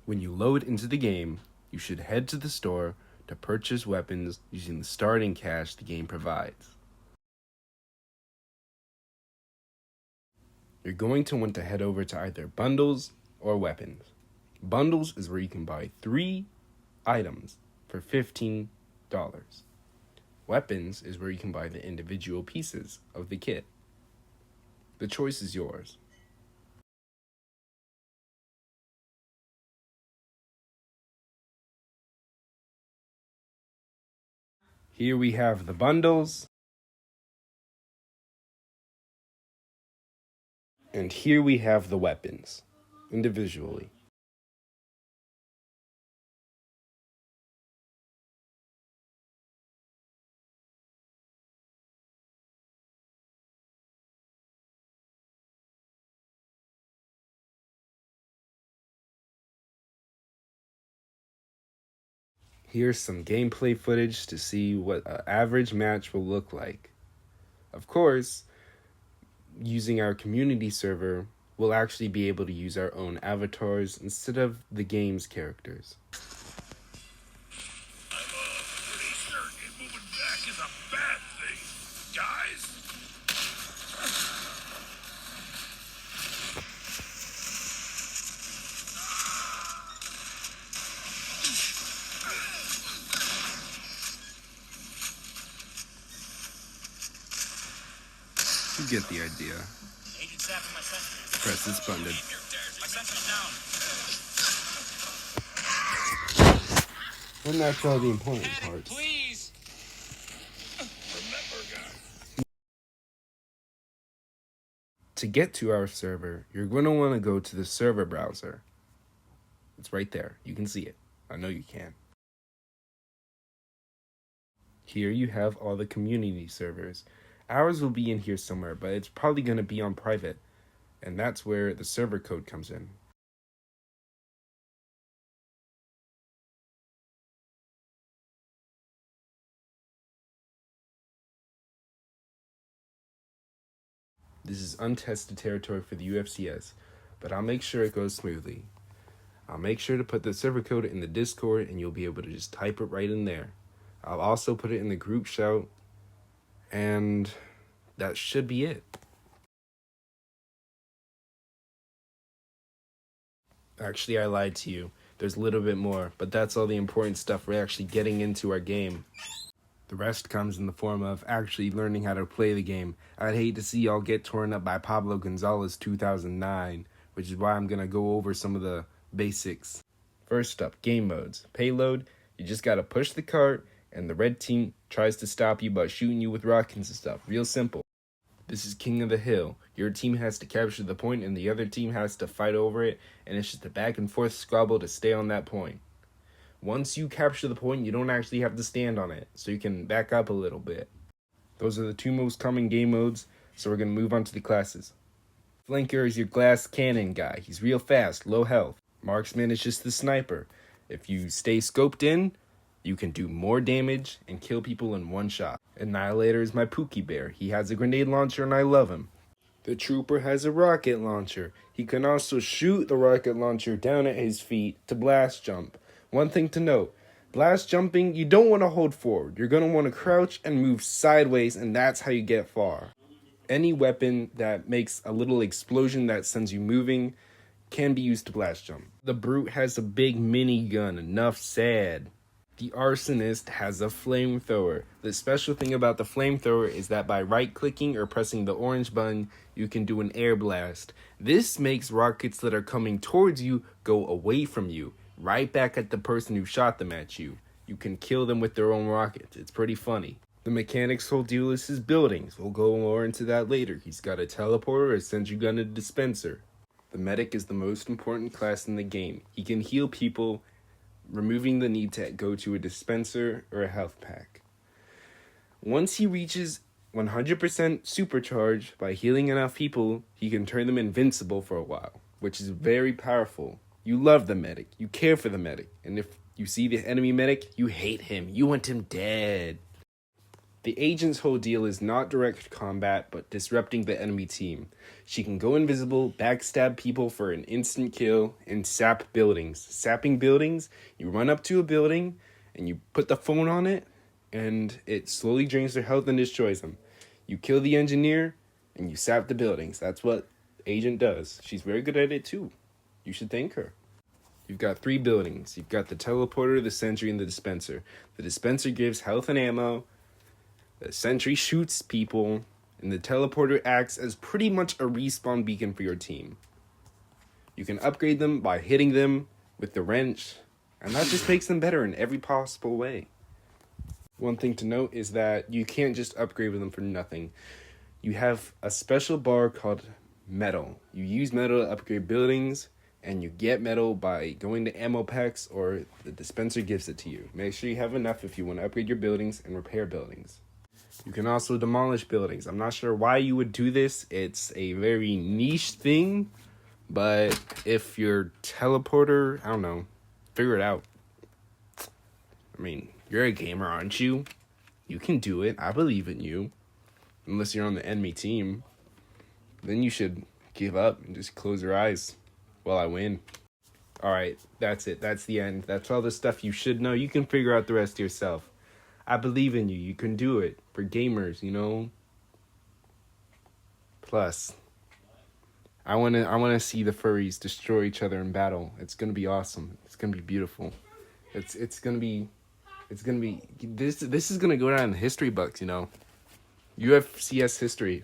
When you load into the game, you should head to the store to purchase weapons using the starting cash the game provides. You're going to want to head over to either bundles or weapons. Bundles is where you can buy 3 items for $15. Weapons is where you can buy the individual pieces of the kit. The choice is yours. Here we have the bundles. And here we have the weapons, individually. Here's some gameplay footage to see what an average match will look like. Of course, using our community server, we'll actually be able to use our own avatars instead of the game's characters. I'm pretty certain moving back is a bad thing, guys. You get the idea. Agent Sapping, my sentry. Press this button. My sentry's down. And that's all the important parts. Please. Remember, guys. To get to our server, you're going to want to go to the server browser. It's right there. You can see it. I know you can. Here you have all the community servers. Ours will be in here somewhere, but it's probably going to be on private. And that's where the server code comes in. This is untested territory for the UFCS, but I'll make sure it goes smoothly. I'll make sure to put the server code in the Discord and you'll be able to just type it right in there. I'll also put it in the group shout, and that should be it. Actually, I lied to you. There's a little bit more, but that's all the important stuff we're actually getting into our game. The rest comes in the form of actually learning how to play the game. I'd hate to see y'all get torn up by Pablo Gonzalez 2009, which is why I'm going to go over some of the basics. First up, game modes. Payload, you just got to push the cart, and the red team tries to stop you by shooting you with rockets and stuff. Real simple. This is King of the Hill. Your team has to capture the point, and the other team has to fight over it, and it's just a back and forth squabble to stay on that point. Once you capture the point, you don't actually have to stand on it, so you can back up a little bit. Those are the 2 most common game modes, so we're going to move on to the classes. Flanker is your glass cannon guy. He's real fast, low health. Marksman is just the sniper. If you stay scoped in, you can do more damage and kill people in one shot. Annihilator is my Pookie Bear. He has a grenade launcher and I love him. The Trooper has a rocket launcher. He can also shoot the rocket launcher down at his feet to blast jump. One thing to note, blast jumping, you don't want to hold forward. You're going to want to crouch and move sideways, and that's how you get far. Any weapon that makes a little explosion that sends you moving can be used to blast jump. The Brute has a big minigun, enough said. The Arsonist has a flamethrower. The special thing about the flamethrower is that by right-clicking or pressing the orange button, you can do an air blast. This makes rockets that are coming towards you go away from you, right back at the person who shot them at you. You can kill them with their own rockets. It's pretty funny. The mechanic's whole deal is his buildings. We'll go more into that later. He's got a teleporter, a sentry gun, and a dispenser. The medic is the most important class in the game. He can heal people, removing the need to go to a dispenser or a health pack. Once he reaches 100% supercharge by healing enough people, he can turn them invincible for a while, which is very powerful. You love the medic, you care for the medic, and if you see the enemy medic, you hate him, you want him dead. The agent's whole deal is not direct combat, but disrupting the enemy team. She can go invisible, backstab people for an instant kill, and sap buildings. Sapping buildings, you run up to a building, and you put the phone on it, and it slowly drains their health and destroys them. You kill the engineer, and you sap the buildings. That's what Agent does. She's very good at it too. You should thank her. You've got 3 buildings. You've got the teleporter, the sentry, and the dispenser. The dispenser gives health and ammo. The sentry shoots people, and the teleporter acts as pretty much a respawn beacon for your team. You can upgrade them by hitting them with the wrench, and that just makes them better in every possible way. One thing to note is that you can't just upgrade with them for nothing. You have a special bar called metal. You use metal to upgrade buildings, and you get metal by going to ammo packs, or the dispenser gives it to you. Make sure you have enough if you want to upgrade your buildings and repair buildings. You can also demolish buildings. I'm not sure why you would do this. It's a very niche thing, but if you're teleporter, I don't know, figure it out. I mean, you're a gamer, aren't you? You can do it. I believe in you. Unless you're on the enemy team. Then you should give up and just close your eyes while I win. Alright, that's it. That's the end. That's all the stuff you should know. You can figure out the rest yourself. I believe in you. You can do it. For gamers, you know. Plus, I wanna see the furries destroy each other in battle. It's gonna be awesome. It's gonna be beautiful. It's gonna be this is gonna go down in the history books, you know. UFCS history.